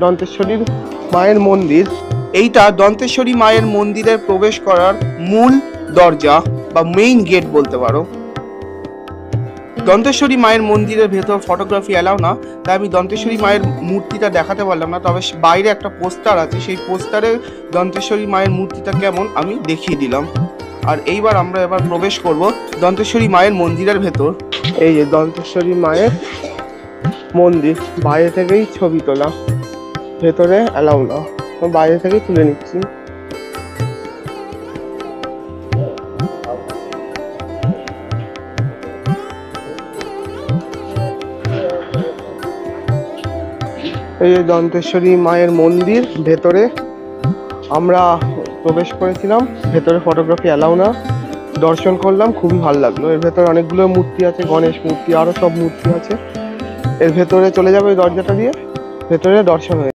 দন্তেশ্বরী মায়ের মন্দির। এইটা দন্তেশ্বরী মায়ের মন্দিরে প্রবেশ করার মূল দরজা বা মেইন গেট বলতে পারো। দন্তেশ্বরী মায়ের মন্দিরের ভেতর ফটোগ্রাফি অ্যালাউ না, তাই আমি দন্তেশ্বরী মায়ের মূর্তিটা দেখাতে পারলাম না। তবে বাইরে একটা পোস্টার আছে, সেই পোস্টারে দন্তেশ্বরী মায়ের মূর্তিটা কেমন আমি দেখিয়ে দিলাম। আর এইবার আমরা প্রবেশ করব দন্তেশ্বরী মায়ের মন্দিরের ভেতর। এই যে দন্তেশ্বরী মায়ের মন্দির, বাইরে থেকেই ছবি তোলা, ভেতরে অ্যালাউ না, বাইরে থেকেই তুলে নিচ্ছি। এই যে দন্তেশ্বরী মায়ের মন্দির, ভেতরে আমরা প্রবেশ করেছিলাম, ভেতরে ফটোগ্রাফি অ্যালাউ না। দর্শন করলাম, খুবই ভালো লাগলো। এর ভেতরে অনেকগুলো মূর্তি আছে, গণেশ মূর্তি, আরো সব মূর্তি আছে। এর ভেতরে চলে যাবে ওই দরজাটা দিয়ে, ভেতরে দর্শন হয়ে